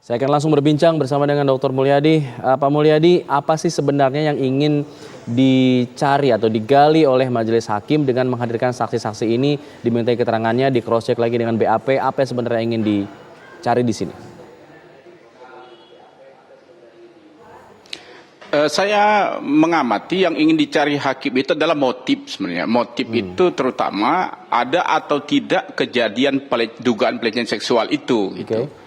Saya akan langsung berbincang bersama dengan Dr. Mulyadi. Pak Mulyadi, apa sih sebenarnya yang ingin dicari atau digali oleh majelis hakim dengan menghadirkan saksi-saksi ini, dimintai keterangannya, di cross check lagi dengan BAP, apa yang sebenarnya ingin dicari di sini? Saya mengamati yang ingin dicari hakim itu adalah motif sebenarnya. Motif itu terutama ada atau tidak kejadian dugaan pelecehan seksual itu. Gitu.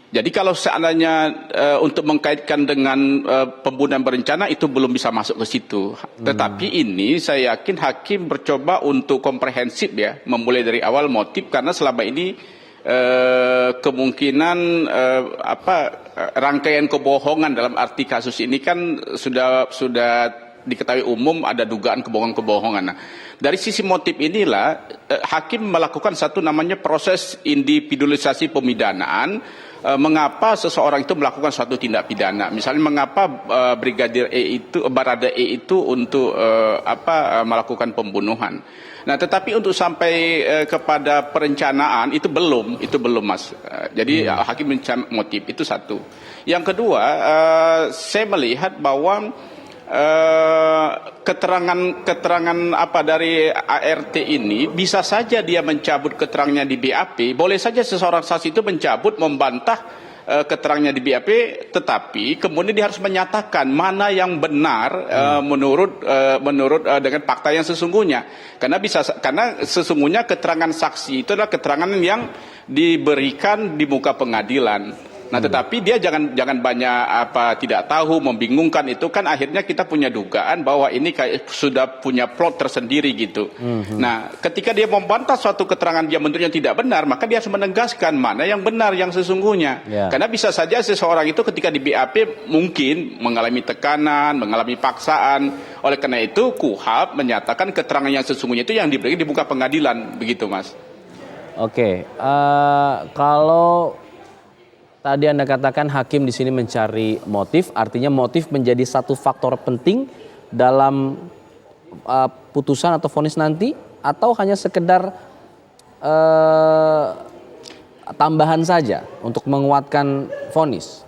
Jadi kalau seandainya untuk mengkaitkan dengan pembunuhan berencana itu belum bisa masuk ke situ. Tetapi ini saya yakin hakim bercoba untuk komprehensif ya, memulai dari awal motif karena selama ini kemungkinan rangkaian kebohongan dalam arti kasus ini kan sudah diketahui umum ada dugaan kebohongan-kebohongan. Nah, dari sisi motif inilah hakim melakukan satu namanya proses individualisasi pemidanaan. Mengapa seseorang itu melakukan suatu tindak pidana? Misalnya mengapa Brigadir Barada E itu untuk melakukan pembunuhan? Nah, tetapi untuk sampai kepada perencanaan itu belum Mas. Jadi hakim mencari motif itu satu. Yang kedua, saya melihat bahwa keterangan dari ART ini bisa saja dia mencabut keterangannya di BAP, boleh saja seseorang saksi itu mencabut membantah keterangannya di BAP, tetapi kemudian dia harus menyatakan mana yang benar menurut dengan fakta yang sesungguhnya. Karena sesungguhnya keterangan saksi itu adalah keterangan yang diberikan di muka pengadilan. Nah, tetapi dia jangan banyak tidak tahu, membingungkan, itu kan akhirnya kita punya dugaan bahwa ini kayak sudah punya plot tersendiri gitu. Nah, ketika dia membantah suatu keterangan dia menurutnya tidak benar, maka dia harus menegaskan mana yang benar yang sesungguhnya. Karena bisa saja seseorang itu ketika di BAP mungkin mengalami tekanan, mengalami paksaan. Oleh karena itu KUHP menyatakan keterangan yang sesungguhnya itu yang diberikan di muka pengadilan, begitu Mas. Oke, kalau tadi Anda katakan hakim di sini mencari motif, artinya motif menjadi satu faktor penting dalam putusan atau vonis nanti, atau hanya sekedar tambahan saja untuk menguatkan vonis?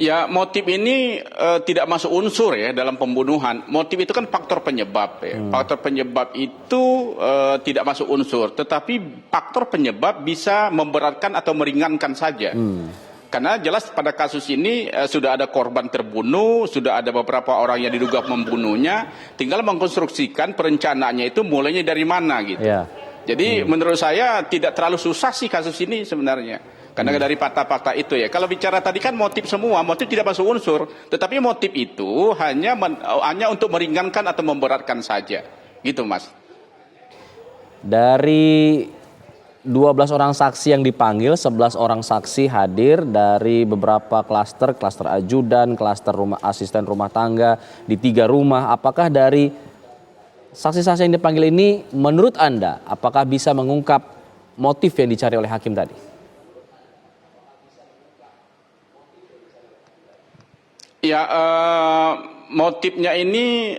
Ya, motif ini tidak masuk unsur ya dalam pembunuhan. Motif itu kan faktor penyebab ya. Faktor penyebab itu tidak masuk unsur, tetapi faktor penyebab bisa memberatkan atau meringankan saja. Karena jelas pada kasus ini sudah ada korban terbunuh, sudah ada beberapa orang yang diduga membunuhnya, tinggal mengkonstruksikan perencanaannya itu mulainya dari mana gitu. Jadi menurut saya tidak terlalu susah sih kasus ini sebenarnya. Karena dari fakta-fakta itu ya. Kalau bicara tadi kan motif semua, motif tidak masuk unsur. Tetapi motif itu hanya untuk meringankan atau memberatkan saja. Gitu Mas. Dari 12 orang saksi yang dipanggil, 11 orang saksi hadir dari beberapa klaster ajudan, klaster asisten rumah tangga di 3 rumah. Apakah dari saksi-saksi yang dipanggil ini menurut Anda, apakah bisa mengungkap motif yang dicari oleh hakim tadi? Ya, motifnya ini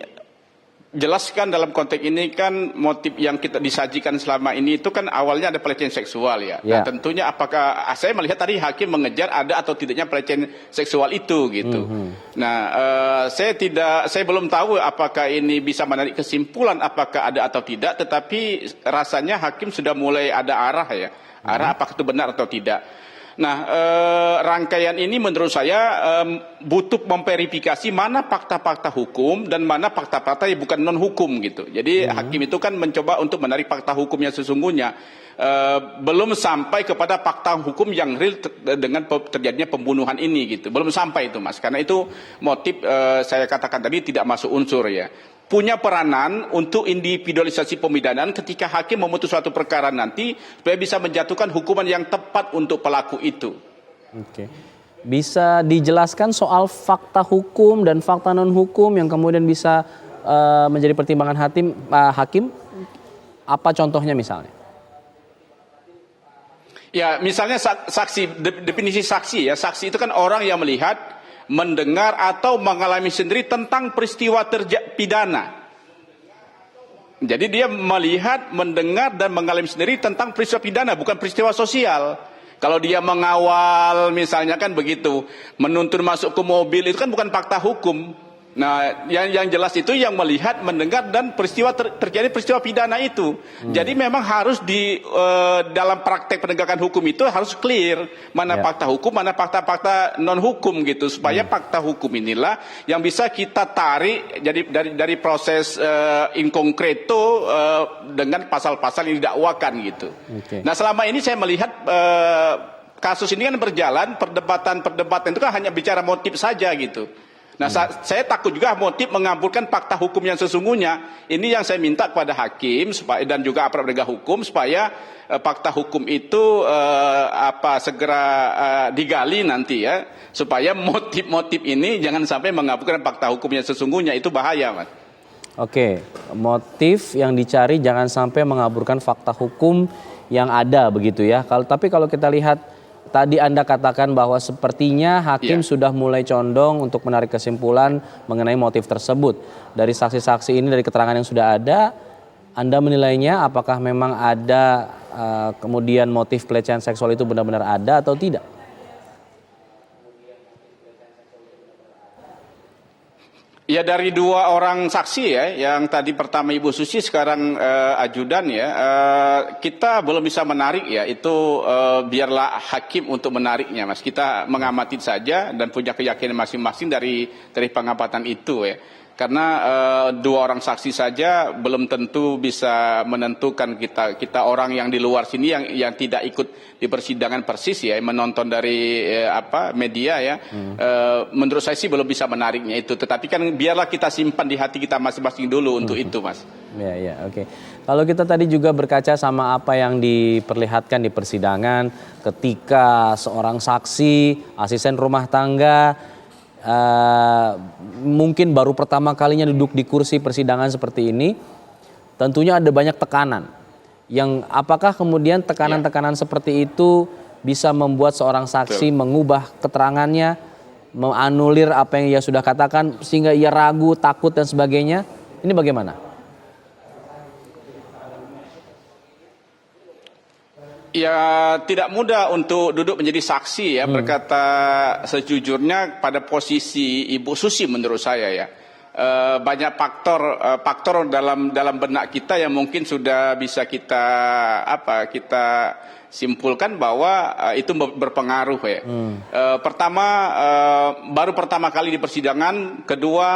jelaskan dalam konteks ini kan motif yang kita disajikan selama ini itu kan awalnya ada pelecehan seksual ya. Nah, tentunya apakah saya melihat tadi hakim mengejar ada atau tidaknya pelecehan seksual itu gitu. Nah, saya belum tahu apakah ini bisa menarik kesimpulan apakah ada atau tidak, tetapi rasanya hakim sudah mulai ada arah ya. Arah apakah itu benar atau tidak. Nah, rangkaian ini menurut saya butuh memverifikasi mana fakta-fakta hukum dan mana fakta-fakta yang bukan non-hukum gitu. Jadi hakim itu kan mencoba untuk menarik fakta hukum yang sesungguhnya. Belum sampai kepada fakta hukum yang real dengan terjadinya pembunuhan ini gitu. Belum sampai itu Mas. Karena itu motif saya katakan tadi tidak masuk unsur ya. Punya peranan untuk individualisasi pemidanaan ketika hakim memutus suatu perkara nanti supaya bisa menjatuhkan hukuman yang tepat untuk pelaku itu. Oke. Bisa dijelaskan soal fakta hukum dan fakta non hukum yang kemudian bisa menjadi pertimbangan hakim? Apa contohnya misalnya? Ya, misalnya saksi, definisi saksi ya. Saksi itu kan orang yang melihat mendengar atau mengalami sendiri tentang peristiwa pidana. Jadi dia melihat, mendengar, dan mengalami sendiri tentang peristiwa pidana, bukan peristiwa sosial. Kalau dia mengawal misalnya kan begitu, menuntun masuk ke mobil, itu kan bukan fakta hukum. Nah, yang jelas itu yang melihat, mendengar, dan peristiwa terjadi peristiwa pidana itu. Jadi memang harus dalam praktek penegakan hukum itu harus clear mana fakta hukum, mana fakta-fakta non hukum gitu, supaya fakta hukum inilah yang bisa kita tarik jadi dari proses in concreto dengan pasal-pasal yang didakwakan gitu. Nah, selama ini saya melihat kasus ini kan berjalan, perdebatan itu kan hanya bicara motif saja gitu. Nah, saya takut juga motif mengaburkan fakta hukum yang sesungguhnya. Ini yang saya minta kepada hakim dan juga aparat penegak hukum supaya fakta hukum itu segera digali nanti ya, supaya motif-motif ini jangan sampai mengaburkan fakta hukum yang sesungguhnya. Itu bahaya, Mas. Oke, motif yang dicari jangan sampai mengaburkan fakta hukum yang ada begitu ya. Tapi kalau kita lihat tadi Anda katakan bahwa sepertinya hakim sudah mulai condong untuk menarik kesimpulan mengenai motif tersebut. Dari saksi-saksi ini, dari keterangan yang sudah ada, Anda menilainya apakah memang ada kemudian motif pelecehan seksual itu benar-benar ada atau tidak? Ya, dari dua orang saksi ya, yang tadi pertama Ibu Suci, sekarang ajudan ya, kita belum bisa menarik ya, itu biarlah hakim untuk menariknya, Mas. Kita mengamati saja dan punya keyakinan masing-masing dari pengamatan itu ya. Karena dua orang saksi saja belum tentu bisa menentukan kita orang yang di luar sini yang tidak ikut di persidangan persis ya, menonton dari media ya. Menurut saya sih belum bisa menariknya itu. Tetapi kan biarlah kita simpan di hati kita masing-masing dulu untuk itu, Mas. Ya, oke. Kalau kita tadi juga berkaca sama apa yang diperlihatkan di persidangan ketika seorang saksi, asisten rumah tangga, mungkin baru pertama kalinya duduk di kursi persidangan seperti ini, tentunya ada banyak tekanan. Yang apakah kemudian tekanan-tekanan seperti itu bisa membuat seorang saksi mengubah keterangannya, menganulir apa yang ia sudah katakan sehingga ia ragu, takut dan sebagainya? Ini bagaimana? Ya, tidak mudah untuk duduk menjadi saksi ya, berkata sejujurnya pada posisi Ibu Susi menurut saya ya. Banyak faktor dalam benak kita yang mungkin sudah bisa kita simpulkan bahwa itu berpengaruh ya. Pertama, baru pertama kali di persidangan, kedua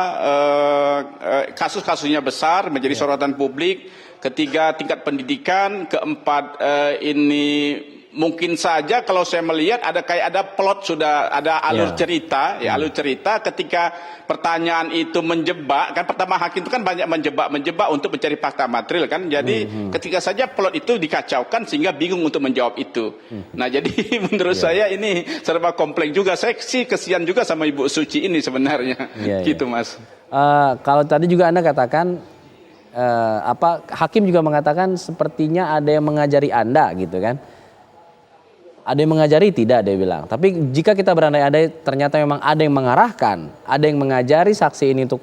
kasus-kasusnya besar menjadi sorotan publik. Ketiga, tingkat pendidikan. Keempat, ini mungkin saja kalau saya melihat ada plot, sudah ada alur cerita ya, alur cerita. Ketika pertanyaan itu menjebak, kan pertama hakim itu kan banyak menjebak untuk mencari fakta material kan. Jadi ketika saja plot itu dikacaukan sehingga bingung untuk menjawab itu. Nah, jadi menurut saya ini serba kompleks juga. Saya sih kesian juga sama Ibu Suci ini sebenarnya. Gitu, Mas. Kalau tadi juga Anda katakan hakim juga mengatakan sepertinya ada yang mengajari Anda gitu kan. Ada yang mengajari, tidak, dia bilang. Tapi jika kita berandai-andai ternyata memang ada yang mengarahkan, ada yang mengajari saksi ini untuk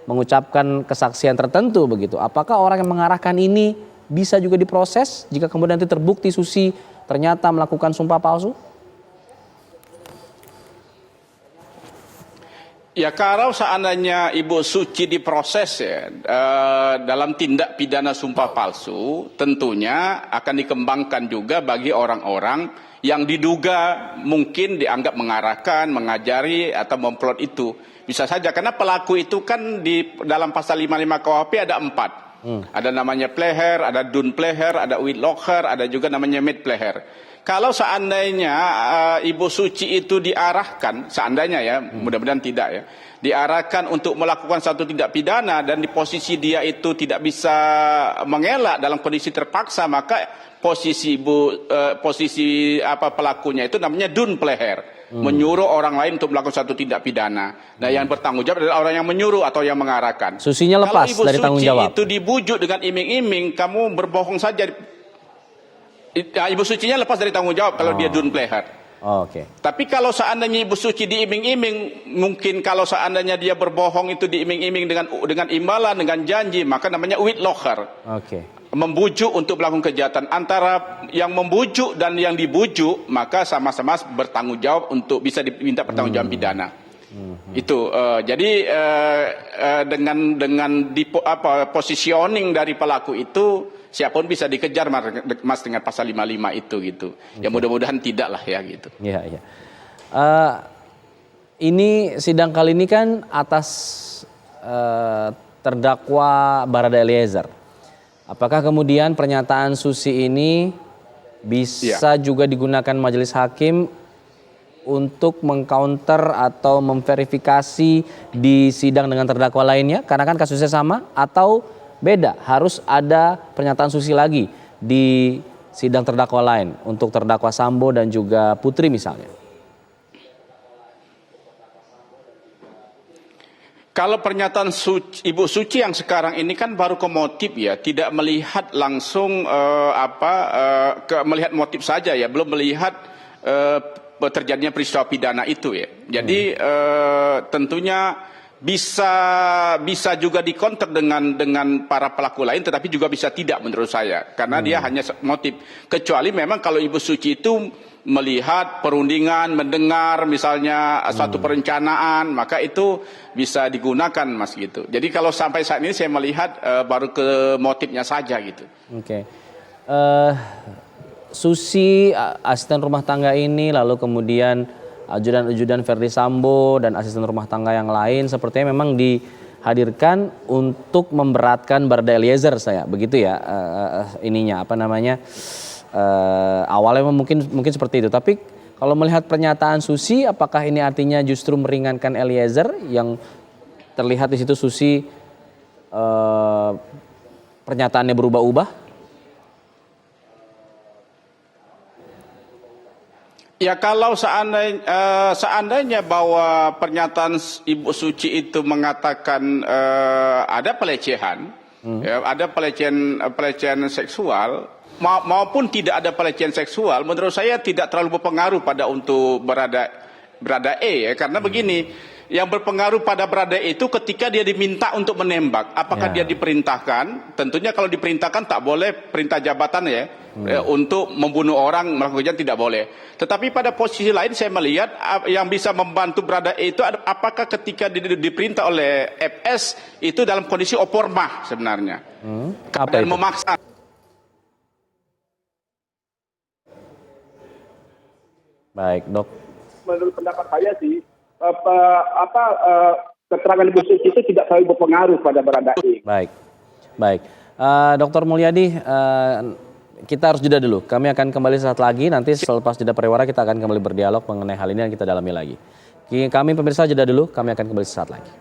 mengucapkan kesaksian tertentu begitu. Apakah orang yang mengarahkan ini bisa juga diproses jika kemudian nanti terbukti Susi ternyata melakukan sumpah palsu? Ya, kalau seandainya Ibu Suci diproses ya dalam tindak pidana sumpah palsu, tentunya akan dikembangkan juga bagi orang-orang yang diduga mungkin dianggap mengarahkan, mengajari atau memplot itu. Bisa saja karena pelaku itu kan di dalam pasal 55 KUHP ada 4. Ada namanya pleher, ada dun pleher, ada witlocker, ada juga namanya med pleher. Kalau seandainya Ibu Suci itu diarahkan, seandainya ya, mudah-mudahan tidak ya, diarahkan untuk melakukan satu tindak pidana dan di posisi dia itu tidak bisa mengelak dalam kondisi terpaksa, maka posisi pelakunya itu namanya dun pleher, menyuruh orang lain untuk melakukan satu tindak pidana. Nah, yang bertanggung jawab adalah orang yang menyuruh atau yang mengarahkan. Susinya lepas dari tanggung jawab. Kalau Ibu Suci itu dibujuk dengan iming-iming, kamu berbohong saja. Ibu Sucinya lepas dari tanggung jawab kalau dia dun pleher. Oke. Tapi kalau seandainya Ibu Suci diiming-iming, mungkin kalau seandainya dia berbohong itu diiming-iming dengan imbalan, dengan janji, maka namanya witlocher. Oke. Membujuk untuk melakukan kejahatan. Antara yang membujuk dan yang dibujuk, maka sama-sama bertanggung jawab untuk bisa diminta pertanggungjawaban pidana. Itu jadi dengan positioning dari pelaku itu, siapapun bisa dikejar Mas dengan pasal 55 itu gitu. Ya mudah-mudahan tidak lah ya gitu. Iya, iya. Ini sidang kali ini kan atas terdakwa Barada Eliezer. Apakah kemudian pernyataan Susi ini bisa juga digunakan majelis hakim untuk mengcounter atau memverifikasi di sidang dengan terdakwa lainnya? Karena kan kasusnya sama, atau beda, harus ada pernyataan Susi lagi di sidang terdakwa lain untuk terdakwa Sambo dan juga Putri misalnya? Kalau pernyataan Ibu Suci yang sekarang ini kan baru ke motif ya, tidak melihat langsung melihat motif saja ya, belum melihat terjadinya peristiwa pidana itu ya. Jadi tentunya bisa juga dikonter dengan para pelaku lain, tetapi juga bisa tidak menurut saya, karena dia hanya motif. Kecuali memang kalau Ibu Suci itu melihat perundingan, mendengar misalnya suatu perencanaan, maka itu bisa digunakan Mas gitu. Jadi kalau sampai saat ini saya melihat baru ke motifnya saja gitu. Oke. Susi, asisten rumah tangga ini, lalu kemudian ajudan-ajudan Verdi Sambo dan asisten rumah tangga yang lain sepertinya memang dihadirkan untuk memberatkan Barada Eliezer, begitu ya, awalnya mungkin seperti itu. Tapi kalau melihat pernyataan Susi, apakah ini artinya justru meringankan Eliezer yang terlihat di situ Susi pernyataannya berubah-ubah? Ya kalau seandainya bahwa pernyataan Ibu Suci itu mengatakan ada pelecehan, ya, ada pelecehan seksual maupun tidak ada pelecehan seksual, menurut saya tidak terlalu berpengaruh pada untuk berada E ya, karena begini, yang berpengaruh pada berada itu ketika dia diminta untuk menembak, apakah dia diperintahkan? Tentunya kalau diperintahkan tak boleh, perintah jabatan ya, untuk membunuh orang, melakukan kejahatan tidak boleh. Tetapi pada posisi lain saya melihat yang bisa membantu berada itu apakah ketika diperintah oleh FS itu dalam kondisi opormah sebenarnya, dan memaksa. Baik, Dok. Menurut pendapat saya sih, keterangan Ibu Suci itu tidak terlalu berpengaruh pada Baradae. Baik. Dr. Mulyadi, kita harus jeda dulu. Kami akan kembali saat lagi. Nanti selepas jeda pariwara kita akan kembali berdialog mengenai hal ini dan kita dalami lagi. Kami pemirsa jeda dulu. Kami akan kembali saat lagi.